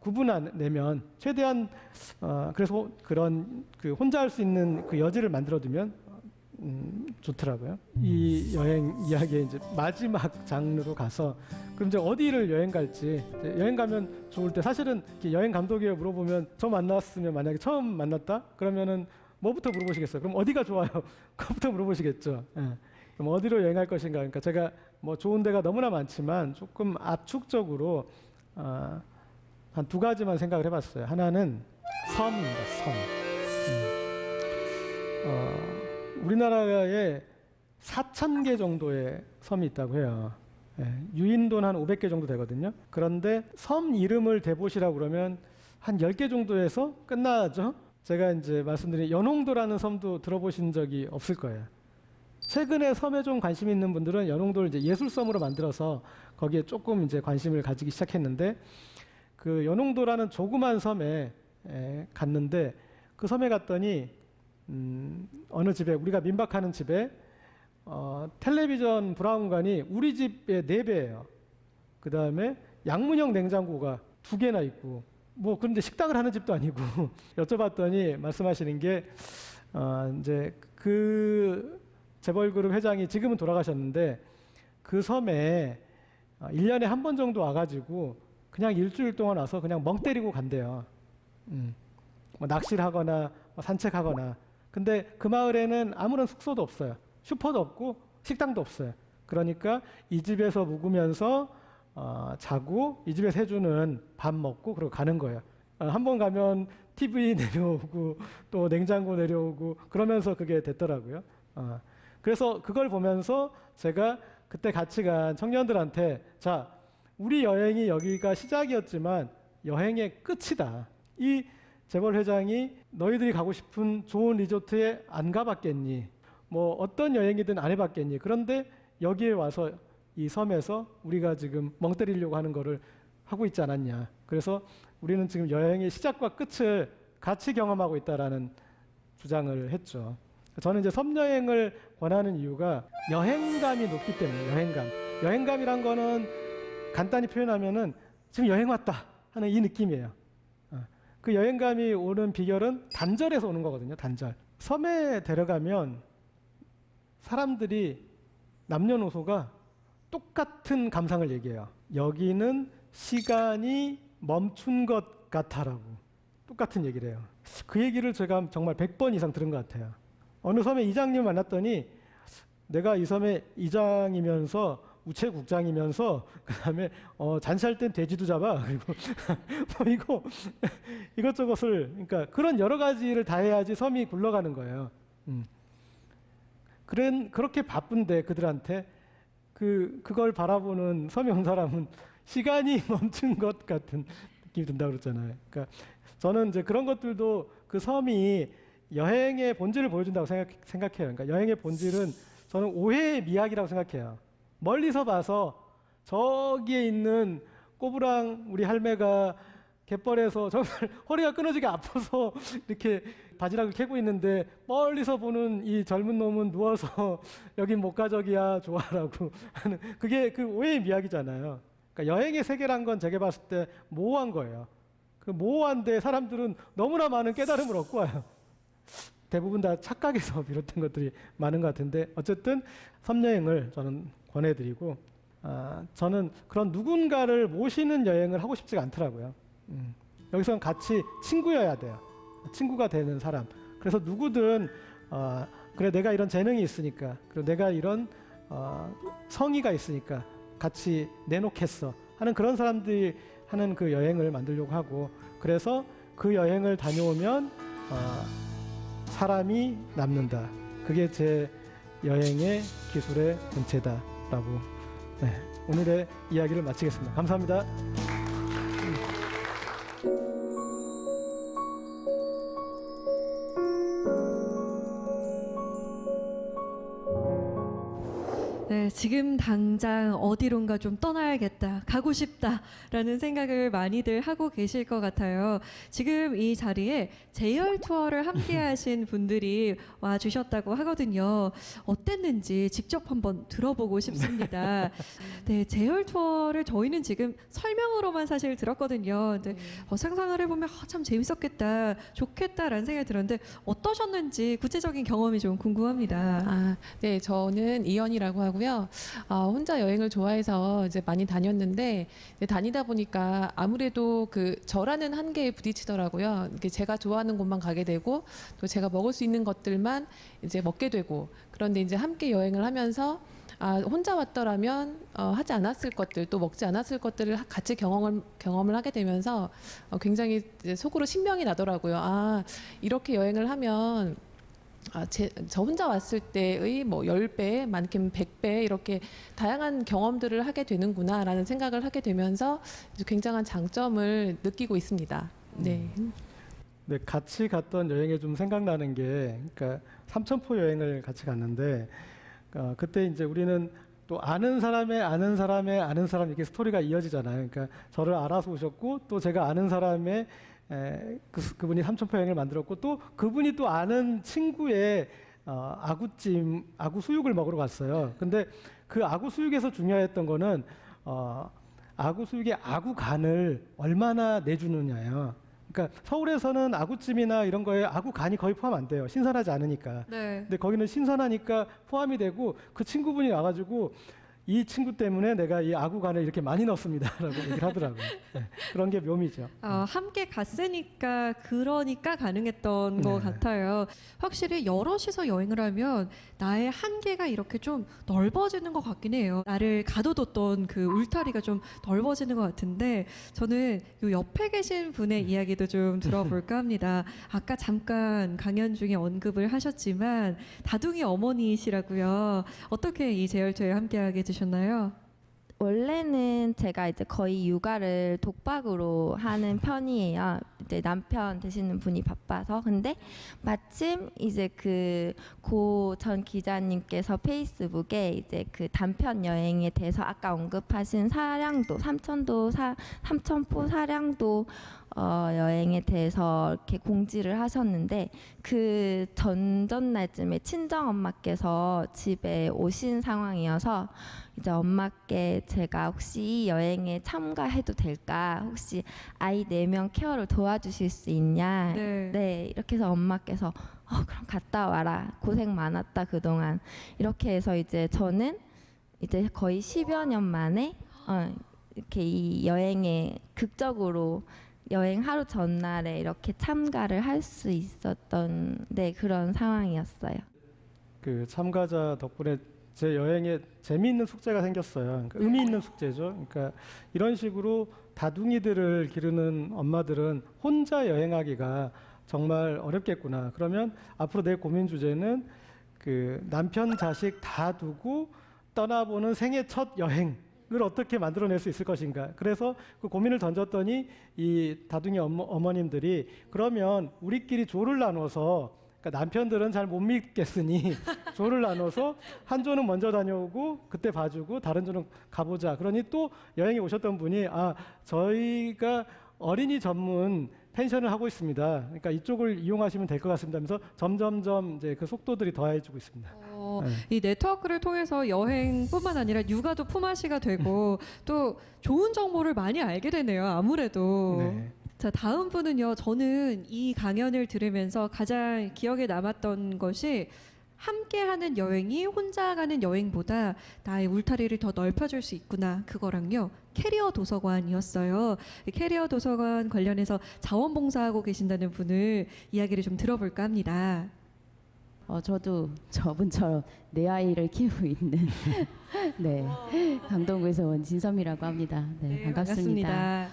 구분해내면 최대한 그래서 그런 그 혼자 할 수 있는 그 여지를 만들어두면 좋더라고요. 이 여행 이야기의 이제 마지막 장르로 가서 그럼 이제 어디를 여행 갈지 여행 가면 좋을 때 사실은 여행 감독이에요 물어보면 저 만났으면 만약에 처음 만났다 그러면은 뭐부터 물어보시겠어요? 그럼 어디가 좋아요? 그거부터 물어보시겠죠. 예. 그럼 어디로 여행할 것인가? 그러니까 제가 뭐 좋은 데가 너무나 많지만 조금 압축적으로 한 두 가지만 생각을 해봤어요. 하나는 섬입니다. 섬. 우리나라에 4,000개 정도의 섬이 있다고 해요. 예. 유인도는 한 500개 정도 되거든요. 그런데 섬 이름을 대보시라고 그러면 한 10개 정도에서 끝나죠. 제가 이제 말씀드린 연홍도라는 섬도 들어보신 적이 없을 거예요. 최근에 섬에 좀 관심 있는 분들은 연홍도를 이제 예술섬으로 만들어서 거기에 조금 이제 관심을 가지기 시작했는데 그 연홍도라는 조그만 섬에 갔는데 그 섬에 갔더니 어느 집에 우리가 민박하는 집에 텔레비전 브라운관이 우리 집의 4배예요. 그 다음에 양문형 냉장고가 2개나 있고 뭐 그런데 식당을 하는 집도 아니고 여쭤봤더니 말씀하시는 게 이제 그 재벌그룹 회장이 지금은 돌아가셨는데 그 섬에 1년에 한 번 정도 와가지고 그냥 일주일 동안 와서 그냥 멍 때리고 간대요. 뭐 낚시를 하거나 뭐 산책하거나. 근데 그 마을에는 아무런 숙소도 없어요. 슈퍼도 없고 식당도 없어요. 그러니까 이 집에서 묵으면서 자고 이 집에서 해주는 밥 먹고 그러고 가는 거예요. 한 번 가면 TV 내려오고 또 냉장고 내려오고 그러면서 그게 됐더라고요. 그래서 그걸 보면서 제가 그때 같이 간 청년들한테 자, 우리 여행이 여기가 시작이었지만 여행의 끝이다. 이 재벌 회장이 너희들이 가고 싶은 좋은 리조트에 안 가봤겠니? 뭐 어떤 여행이든 안 해봤겠니? 그런데 여기에 와서 이 섬에서 우리가 지금 멍 때리려고 하는 거를 하고 있지 않았냐. 그래서 우리는 지금 여행의 시작과 끝을 같이 경험하고 있다라는 주장을 했죠. 저는 이제 섬 여행을 권하는 이유가 여행감이 높기 때문에 여행감이란 거는 간단히 표현하면은 지금 여행 왔다 하는 이 느낌이에요. 그 여행감이 오는 비결은 단절에서 오는 거거든요. 단절. 섬에 데려가면 사람들이 남녀노소가 똑같은 감상을 얘기해요. 여기는 시간이 멈춘 것 같아라고 똑같은 얘기를 해요. 그 얘기를 제가 정말 100번 이상 들은 것 같아요. 어느 섬에 이장님 만났더니 내가 이 섬의 이장이면서 우체국장이면서 그다음에 잔치할 땐 돼지도 잡아 그리고 뭐 이것저것을 그러니까 그런 여러 가지를 다 해야지 섬이 굴러가는 거예요. 그렇게 바쁜데 그들한테 그걸 바라보는 섬에 온 사람은 시간이 멈춘 것 같은 느낌이 든다고 그랬잖아요. 그러니까 저는 이제 그런 것들도 그 섬이 여행의 본질을 보여준다고 생각해요. 그러니까 여행의 본질은 저는 오해의 미학이라고 생각해요. 멀리서 봐서 저기에 있는 꼬부랑 우리 할매가 갯벌에서 정말 허리가 끊어지게 아파서 이렇게 바지락을 캐고 있는데 멀리서 보는 이 젊은 놈은 누워서 여긴 못 가 저기야 좋아라고 하는 그게 그 오해의 미학이잖아요. 그러니까 여행의 세계란 건 제가 봤을 때 모호한 거예요. 그 모호한데 사람들은 너무나 많은 깨달음을 얻고 와요. 대부분 다 착각에서 비롯된 것들이 많은 것 같은데 어쨌든 섬여행을 저는 권해드리고 저는 그런 누군가를 모시는 여행을 하고 싶지가 않더라고요. 여기서는 같이 친구여야 돼요. 친구가 되는 사람. 그래서 누구든 그래 내가 이런 재능이 있으니까 그리고 내가 이런 성의가 있으니까 같이 내놓겠어 하는 그런 사람들이 하는 그 여행을 만들려고 하고 그래서 그 여행을 다녀오면 사람이 남는다. 그게 제 여행의 기술의 본체다라고 오늘의 이야기를 마치겠습니다. 감사합니다. 네, 지금 당장 어디론가 좀 떠나야겠다, 가고 싶다라는 생각을 많이들 하고 계실 것 같아요. 지금 이 자리에 제열 투어를 함께 하신 분들이 와 주셨다고 하거든요. 어땠는지 직접 한번 들어보고 싶습니다. 네, 제열 투어를 저희는 지금 설명으로만 사실 들었거든요. 근데 상상을 해보면 참 재밌었겠다, 좋겠다라는 생각이 들었는데 어떠셨는지 구체적인 경험이 좀 궁금합니다. 네, 저는 이연이라고 하고요. 혼자 여행을 좋아해서 이제 많이 다녔는데 이제 다니다 보니까 아무래도 그 저라는 한계에 부딪히더라고요. 이게 제가 좋아하는 곳만 가게 되고 또 제가 먹을 수 있는 것들만 이제 먹게 되고 그런데 이제 함께 여행을 하면서 혼자 왔더라면 하지 않았을 것들 또 먹지 않았을 것들을 같이 경험을 하게 되면서 굉장히 이제 속으로 신명이 나더라고요. 이렇게 여행을 하면 저 혼자 왔을 때의 뭐 10배, 많게는 100배 이렇게 다양한 경험들을 하게 되는구나라는 생각을 하게 되면서 굉장한 장점을 느끼고 있습니다. 네. 네, 같이 갔던 여행에 좀 생각나는 게, 그러니까 삼천포 여행을 같이 갔는데, 그때 이제 우리는 또 아는 사람의 아는 사람의 아는 사람 이렇게 스토리가 이어지잖아요. 그러니까 저를 알아서 오셨고 또 제가 아는 사람의 그분이 삼천포 여행을 만들었고 또 그분이 또 아는 친구의 아구 수육을 먹으러 갔어요. 근데 그 아구 수육에서 중요했던 거는 아구 수육의 아구 간을 얼마나 내주느냐예요. 그러니까 서울에서는 아구찜이나 이런 거에 아구 간이 거의 포함 안 돼요. 신선하지 않으니까. 네. 근데 거기는 신선하니까 포함이 되고 그 친구분이 와가지고 이 친구 때문에 내가 이 아구 간을 이렇게 많이 넣습니다라고 얘기를 하더라고요. 네, 그런 게 묘미죠. 함께 갔으니까 그러니까 가능했던 것 같아요. 확실히 여럿이서 여행을 하면 나의 한계가 이렇게 좀 넓어지는 것 같긴 해요. 나를 가둬뒀던 그 울타리가 좀 넓어지는 것 같은데 저는 요 옆에 계신 분의 이야기도 좀 들어볼까 합니다. 아까 잠깐 강연 중에 언급을 하셨지만 다둥이 어머니시라고요. 어떻게 이 제열투에 함께하게 되셨나요? 원래는 제가 이제 거의 육아를 독박으로 하는 편이에요. 이제 남편 되시는 분이 바빠서. 근데 마침 이제 그 고 전 기자님께서 페이스북에 이제 그 단편 여행에 대해서 아까 언급하신 사량도 삼천포 사량도 여행에 대해서 이렇게 공지를 하셨는데 그 전전날쯤에 친정 엄마께서 집에 오신 상황이어서 이제 엄마께 제가 혹시 이 여행에 참가해도 될까? 혹시 아이 4명 케어를 도와주실 수 있냐? 네, 이렇게 해서 엄마께서 그럼 갔다 와라. 고생 많았다 그동안. 이렇게 해서 이제 저는 이제 거의 10여 년 만에 이렇게 이 여행에 극적으로 여행 하루 전날에 이렇게 참가를 할 수 있었던 그런 상황이었어요. 그 참가자 덕분에 제 여행에 재미있는 숙제가 생겼어요. 그러니까 의미 있는 숙제죠. 그러니까 이런 식으로 다둥이들을 기르는 엄마들은 혼자 여행하기가 정말 어렵겠구나. 그러면 앞으로 내 고민 주제는 그 남편 자식 다 두고 떠나보는 생애 첫 여행을 어떻게 만들어낼 수 있을 것인가. 그래서 그 고민을 던졌더니 이 다둥이 어머님들이 그러면 우리끼리 조를 나눠서, 그러니까 남편들은 잘 못 믿겠으니 조를 나눠서 한 조는 먼저 다녀오고 그때 봐주고 다른 조는 가보자. 그러니 또 여행에 오셨던 분이 저희가 어린이 전문 펜션을 하고 있습니다. 그러니까 이쪽을 이용하시면 될 것 같습니다. 하면서 점점점 이제 그 속도들이 더해지고 있습니다. 이 네트워크를 통해서 여행뿐만 아니라 육아도 품앗이가 되고 또 좋은 정보를 많이 알게 되네요. 아무래도. 네. 자, 다음 분은요. 저는 이 강연을 들으면서 가장 기억에 남았던 것이 함께하는 여행이 혼자 가는 여행보다 나의 울타리를 더 넓혀줄 수 있구나. 그거랑요. 캐리어 도서관이었어요. 캐리어 도서관 관련해서 자원봉사하고 계신다는 분을 이야기를 좀 들어볼까 합니다. 저도 저분처럼 내 아이를 키우고 있는 네 강동구에서 온 진선미라고 합니다. 네, 반갑습니다.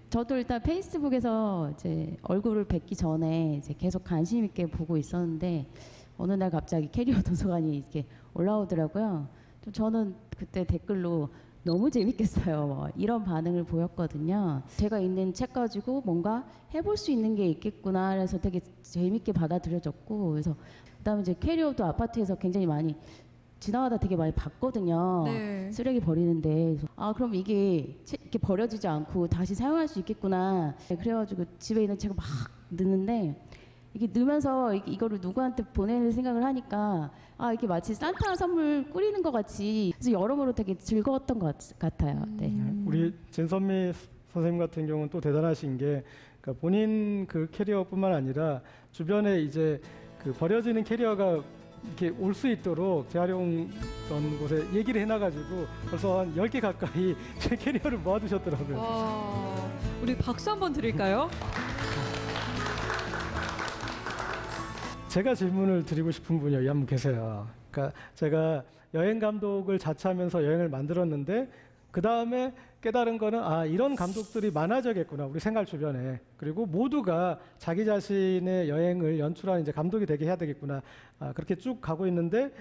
저도 일단 페이스북에서 이제 얼굴을 뵙기 전에 이제 계속 관심 있게 보고 있었는데 어느 날 갑자기 캐리어 도서관이 이렇게 올라오더라고요. 또 저는 그때 댓글로 너무 재밌겠어요. 뭐 이런 반응을 보였거든요. 제가 있는 책 가지고 뭔가 해볼 수 있는 게 있겠구나 그래서 되게 재밌게 받아들여졌고 그래서 그다음에 이제 캐리어도 아파트에서 굉장히 많이 지나가다 되게 많이 봤거든요. 네. 쓰레기 버리는데 그래서 그럼 이게 이렇게 버려지지 않고 다시 사용할 수 있겠구나. 그래가지고 집에 있는 책을 막 넣는데 이게 넣으면서 이거를 누구한테 보낼 생각을 하니까 이게 마치 산타 선물 꾸리는 것 같이 그래서 여러모로 되게 즐거웠던 것 같아요. 네. 우리 진선미 선생님 같은 경우는 또 대단하신 게 그러니까 본인 그 캐리어뿐만 아니라 주변에 이제 그 버려지는 캐리어가 이렇게 올 수 있도록 재활용던 곳에 얘기를 해놔가지고 벌써 한 10개 가까이 제 캐리어를 모아두셨더라고요. 와, 우리 박수 한번 드릴까요? 제가 질문을 드리고 싶은 분이 여기 한 분 계세요. 그러니까 제가 여행 감독을 자처하면서 여행을 만들었는데 그 다음에 깨달은 거는 이런 감독들이 많아져야겠구나 우리 생활 주변에. 그리고 모두가 자기 자신의 여행을 연출하는 이제 감독이 되게 해야 되겠구나. 그렇게 쭉 가고 있는데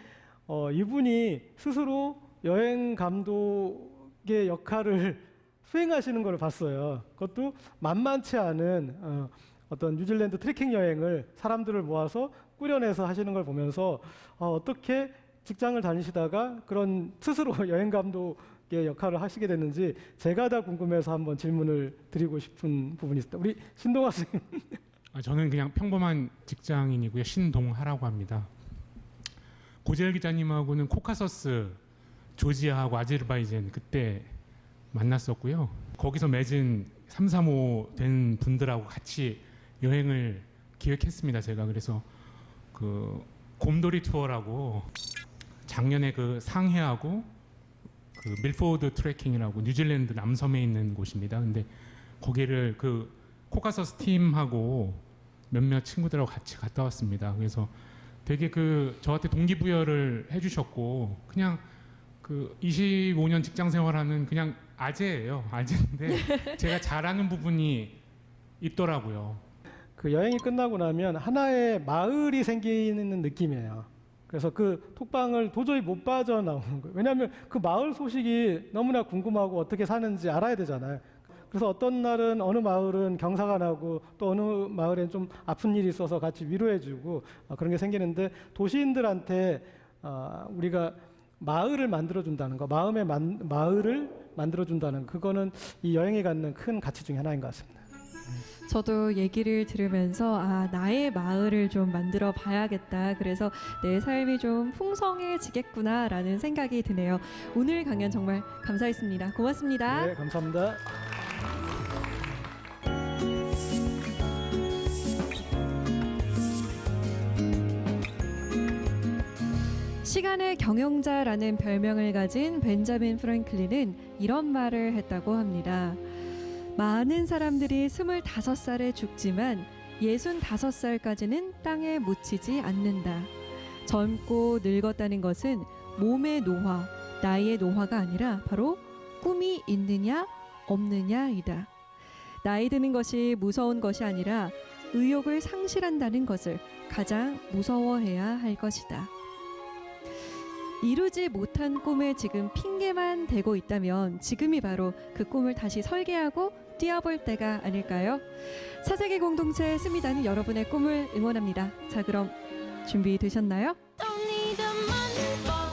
이분이 스스로 여행 감독의 역할을 수행하시는 걸 봤어요. 그것도 만만치 않은 어떤 뉴질랜드 트레킹 여행을 사람들을 모아서 꾸려내서 하시는 걸 보면서 어떻게 직장을 다니시다가 그런 스스로 여행 감독의 역할을 하시게 됐는지 제가 다 궁금해서 한번 질문을 드리고 싶은 부분이 있습니다. 우리 신동아 선생님. 저는 그냥 평범한 직장인이고요. 신동하라고 합니다. 고재열 기자님하고는 코카서스, 조지아하고 아제르바이잔 그때 만났었고요. 거기서 맺은 3, 3호 된 분들하고 같이 여행을 기획했습니다. 제가 그래서 그 곰돌이 투어라고 작년에 그 상해하고 그 밀포드 트레킹이라고 뉴질랜드 남섬에 있는 곳입니다. 근데 거기를 그 코카서스 팀하고 몇몇 친구들하고 같이 갔다 왔습니다. 그래서 되게 그 저한테 동기부여를 해주셨고 그냥 그 25년 직장 생활하는 그냥 아재예요. 아재인데 제가 잘하는 부분이 있더라고요. 그 여행이 끝나고 나면 하나의 마을이 생기는 느낌이에요. 그래서 그 톡방을 도저히 못 빠져나오는 거예요. 왜냐하면 그 마을 소식이 너무나 궁금하고 어떻게 사는지 알아야 되잖아요. 그래서 어떤 날은 어느 마을은 경사가 나고 또 어느 마을엔 좀 아픈 일이 있어서 같이 위로해주고 그런 게 생기는데 도시인들한테 우리가 마을을 만들어준다는 거, 마을을 만들어준다는 그거는 이 여행이 갖는 큰 가치 중에 하나인 것 같습니다. 저도 얘기를 들으면서 나의 마을을 좀 만들어 봐야겠다. 그래서 내 삶이 좀 풍성해지겠구나라는 생각이 드네요. 오늘 강연 정말 감사했습니다. 고맙습니다. 네, 감사합니다. 시간의 경영자라는 별명을 가진 벤자민 프랭클린은 이런 말을 했다고 합니다. 많은 사람들이 25살에 죽지만 65살까지는 땅에 묻히지 않는다. 젊고 늙었다는 것은 몸의 노화, 나이의 노화가 아니라 바로 꿈이 있느냐 없느냐이다. 나이 드는 것이 무서운 것이 아니라 의욕을 상실한다는 것을 가장 무서워해야 할 것이다. 이루지 못한 꿈에 지금 핑계만 대고 있다면 지금이 바로 그 꿈을 다시 설계하고 뛰어볼 때가 아닐까요? 4세기 공동체 스미다는 여러분의 꿈을 응원합니다. 자, 그럼 준비되셨나요? Don't need a money for